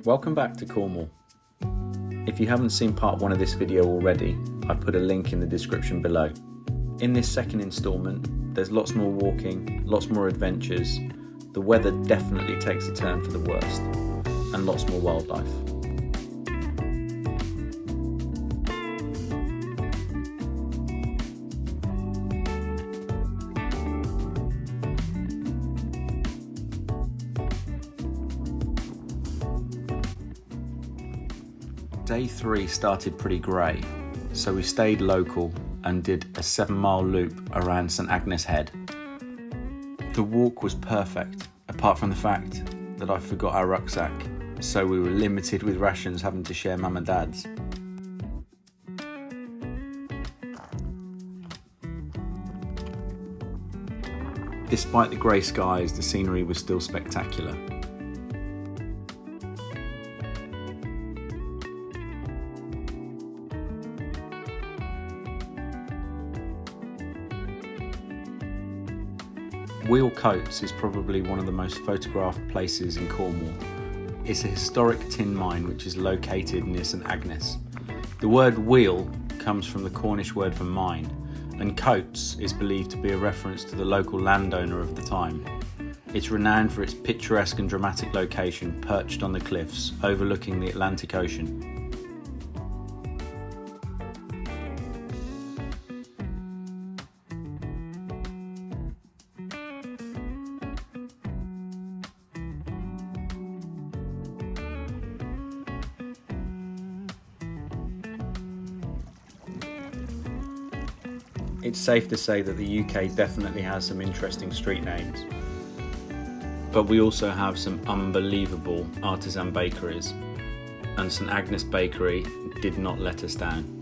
Welcome back to Cornwall. If you haven't seen part 1 of this video already, I've put a link in the description below. In this second instalment, there's lots more walking, lots more adventures, the weather definitely takes a turn for the worst, and lots more wildlife. Day 3 started pretty grey, so we stayed local and did a 7-mile loop around St Agnes Head. The walk was perfect, apart from the fact that I forgot our rucksack, so we were limited with rations, having to share Mum and Dad's. Despite the grey skies, the scenery was still spectacular. Wheal Coats is probably one of the most photographed places in Cornwall. It's a historic tin mine which is located near St Agnes. The word wheel comes from the Cornish word for mine, and Coats is believed to be a reference to the local landowner of the time. It's renowned for its picturesque and dramatic location perched on the cliffs overlooking the Atlantic Ocean. It's safe to say that the UK definitely has some interesting street names, but we also have some unbelievable artisan bakeries, and St Agnes Bakery did not let us down.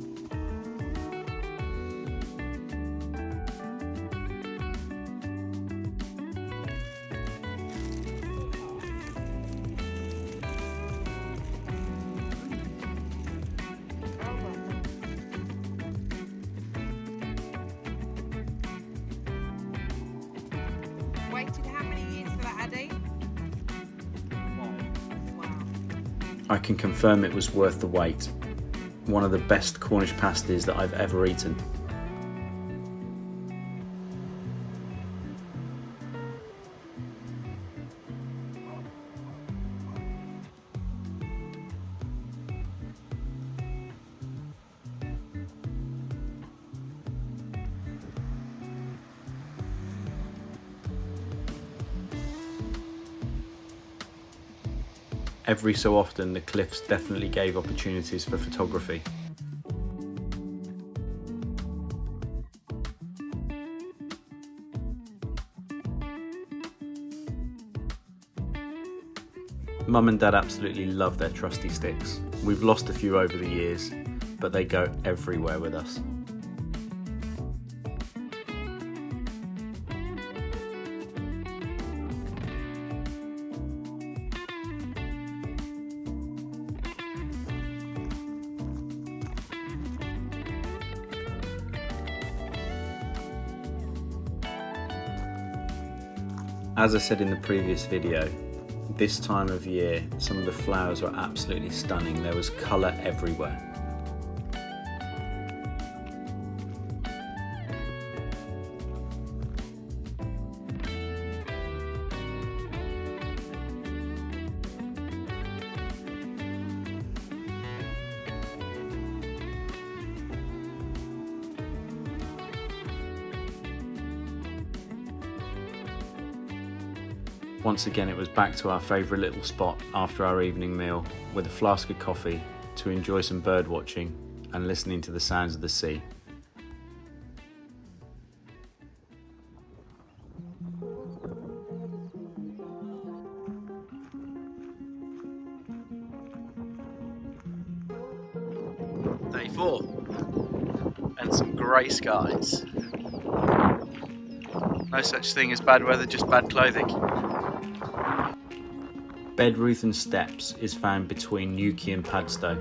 Waited how many years for that, Addy? Wow. I can confirm it was worth the wait. One of the best Cornish pasties that I've ever eaten. Every so often, the cliffs definitely gave opportunities for photography. Mum and Dad absolutely love their trusty sticks. We've lost a few over the years, but they go everywhere with us. As I said in the previous video, this time of year some of the flowers were absolutely stunning. There was colour everywhere. Once again, it was back to our favourite little spot after our evening meal with a flask of coffee to enjoy some bird watching and listening to the sounds of the sea. Day 4 and some grey skies. No such thing as bad weather, just bad clothing. Bedruthen Steps is found between Newquay and Padstow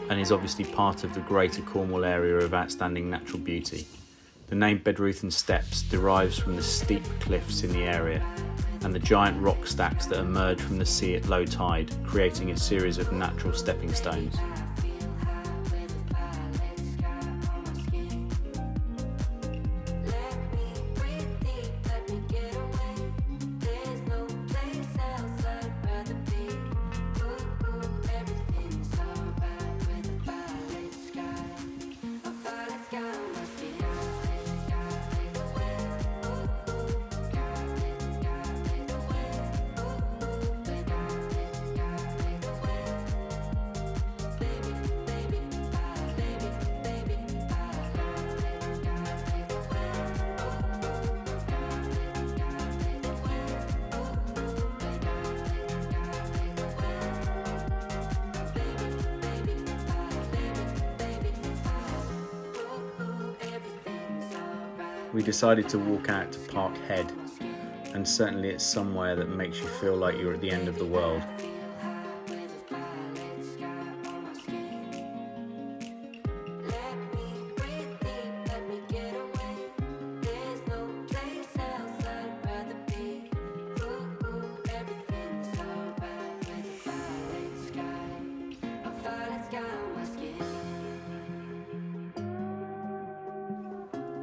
and is obviously part of the greater Cornwall area of outstanding natural beauty. The name Bedruthen Steps derives from the steep cliffs in the area and the giant rock stacks that emerge from the sea at low tide, creating a series of natural stepping stones. We decided to walk out to Park Head, and certainly it's somewhere that makes you feel like you're at the end of the world.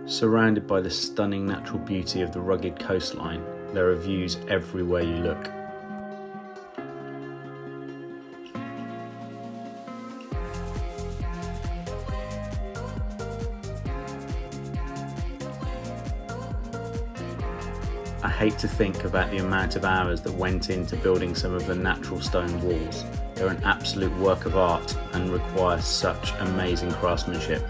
Surrounded by the stunning natural beauty of the rugged coastline, there are views everywhere you look. I hate to think about the amount of hours that went into building some of the natural stone walls. They're an absolute work of art and require such amazing craftsmanship.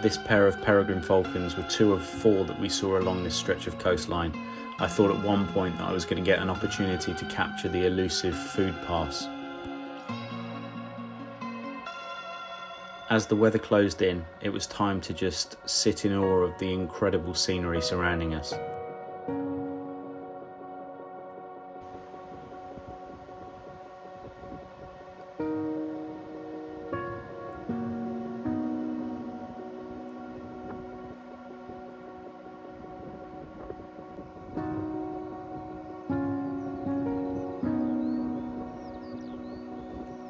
This pair of peregrine falcons were 2 of 4 that we saw along this stretch of coastline. I thought at one point that I was going to get an opportunity to capture the elusive food pass. As the weather closed in, it was time to just sit in awe of the incredible scenery surrounding us.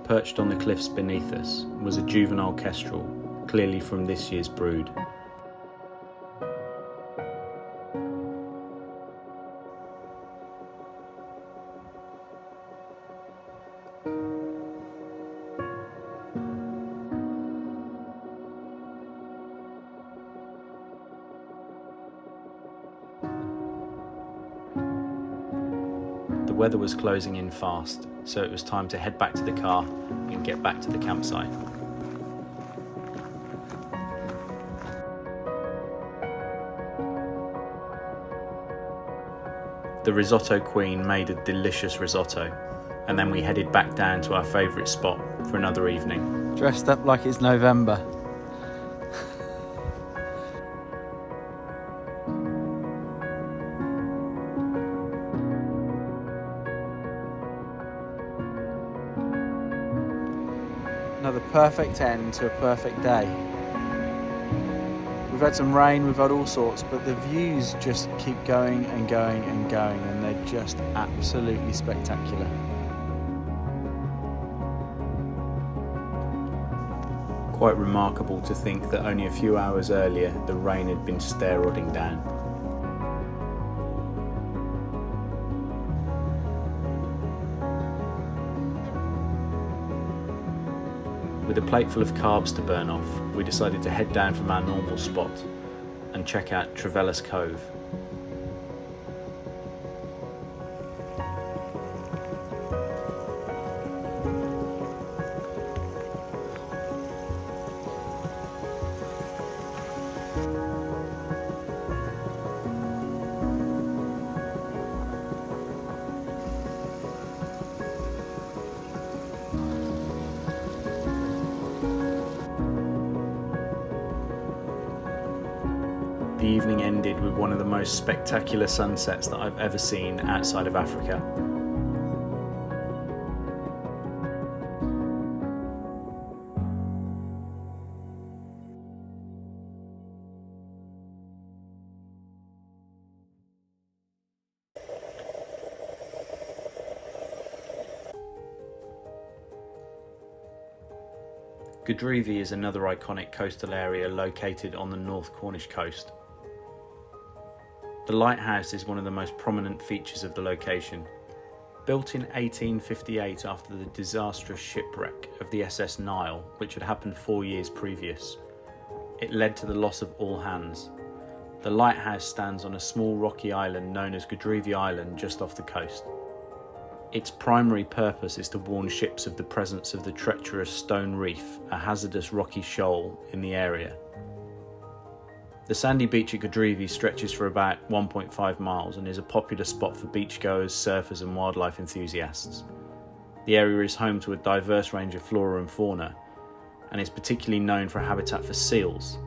Perched on the cliffs beneath us was a juvenile kestrel, clearly from this year's brood. The weather was closing in fast, so it was time to head back to the car and get back to the campsite. The risotto queen made a delicious risotto, and then we headed back down to our favourite spot for another evening. Dressed up like it's November. Another perfect end to a perfect day. We've had some rain, we've had all sorts, but the views just keep going and going and going, and they're just absolutely spectacular. Quite remarkable to think that only a few hours earlier the rain had been stair-rodding down. With a plate full of carbs to burn off, we decided to head down from our normal spot and check out TREVELLAS Cove. the evening ended with one of the most spectacular sunsets that I've ever seen outside of Africa. Godrevy is another iconic coastal area located on the North Cornish coast. The lighthouse is one of the most prominent features of the location. Built in 1858 after the disastrous shipwreck of the SS Nile, which had happened 4 years previous, it led to the loss of all hands. The lighthouse stands on a small rocky island known as Godrevy Island just off the coast. Its primary purpose is to warn ships of the presence of the treacherous Stone Reef, a hazardous rocky shoal in the area. The sandy beach at Godrevy stretches for about 1.5 miles and is a popular spot for beachgoers, surfers and wildlife enthusiasts. The area is home to a diverse range of flora and fauna and is particularly known for a habitat for seals.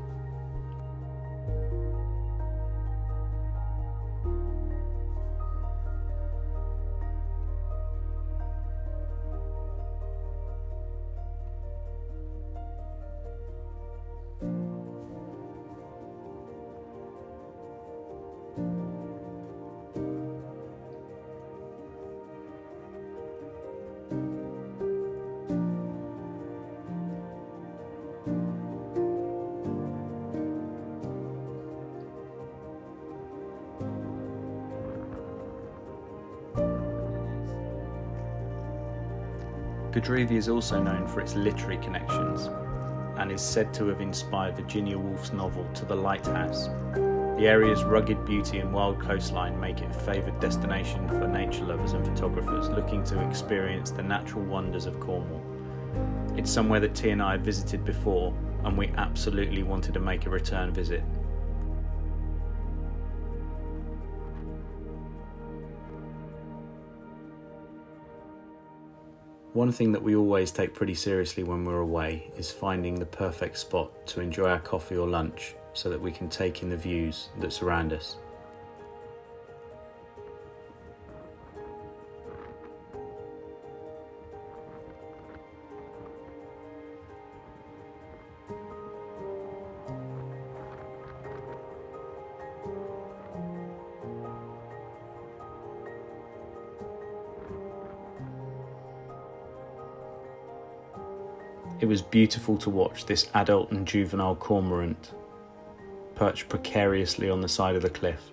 Godrevy is also known for its literary connections and is said to have inspired Virginia Woolf's novel To the Lighthouse. The area's rugged beauty and wild coastline make it a favoured destination for nature lovers and photographers looking to experience the natural wonders of Cornwall. It's somewhere that T and I had visited before and we absolutely wanted to make a return visit. One thing that we always take pretty seriously when we're away is finding the perfect spot to enjoy our coffee or lunch so that we can take in the views that surround us. It was beautiful to watch this adult and juvenile cormorant perched precariously on the side of the cliff.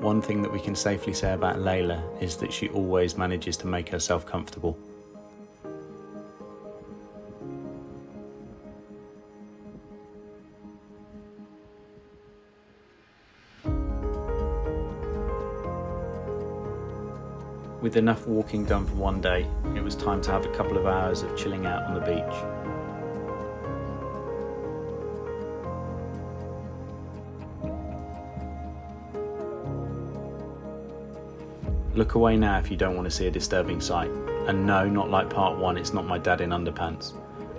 One thing that we can safely say about Layla is that she always manages to make herself comfortable. With enough walking done for one day, it was time to have a couple of hours of chilling out on the beach. Look away now if you don't want to see a disturbing sight. And no, not like part 1, it's not my dad in underpants.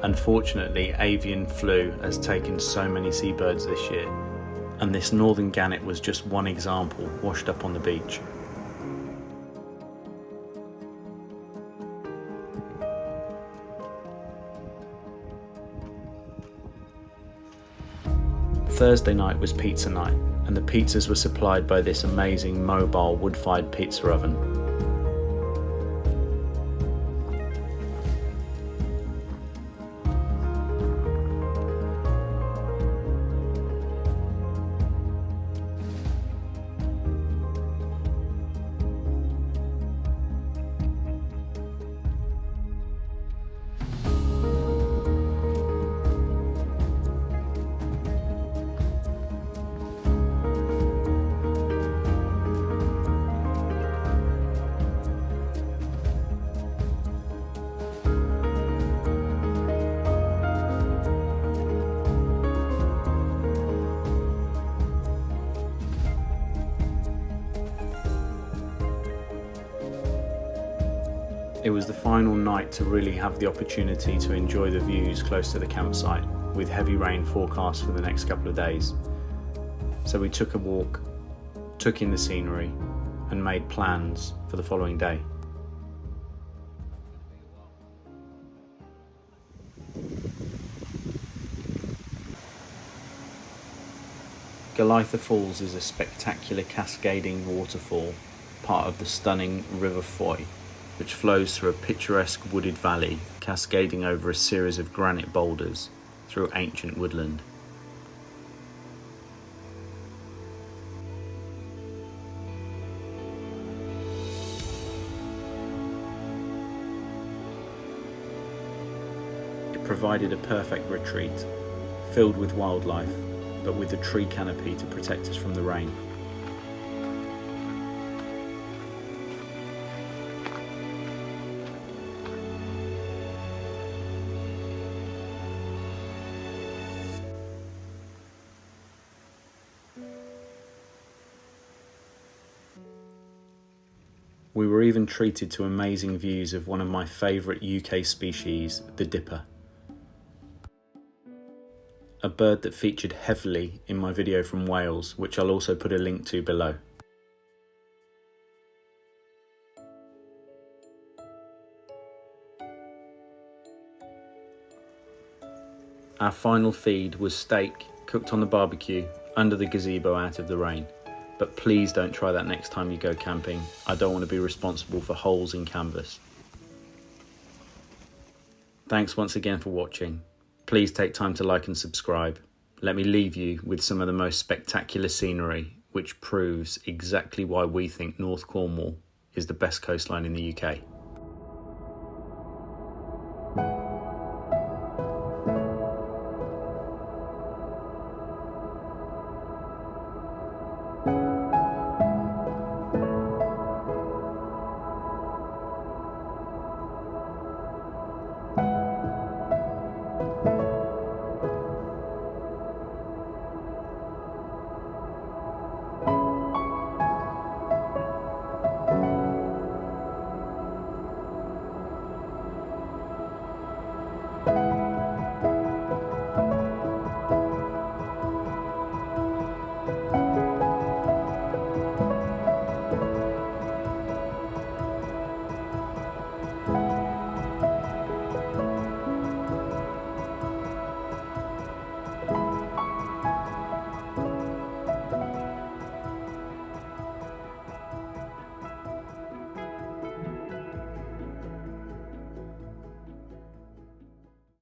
Unfortunately, avian flu has taken so many seabirds this year, and this northern gannet was just one example washed up on the beach. Thursday night was pizza night, and the pizzas were supplied by this amazing mobile wood-fired pizza oven. It was the final night to really have the opportunity to enjoy the views close to the campsite, with heavy rain forecast for the next couple of days. So we took a walk, took in the scenery, and made plans for the following day. Goliath Falls is a spectacular cascading waterfall, part of the stunning River Foy, which flows through a picturesque wooded valley, cascading over a series of granite boulders through ancient woodland. It provided a perfect retreat, filled with wildlife, but with a tree canopy to protect us from the rain. We were even treated to amazing views of one of my favourite UK species, the dipper. A bird that featured heavily in my video from Wales, which I'll also put a link to below. Our final feed was steak cooked on the barbecue under the gazebo out of the rain. But please don't try that next time you go camping. I don't want to be responsible for holes in canvas. Thanks once again for watching. Please take time to like and subscribe. Let me leave you with some of the most spectacular scenery, which proves exactly why we think North Cornwall is the best coastline in the UK.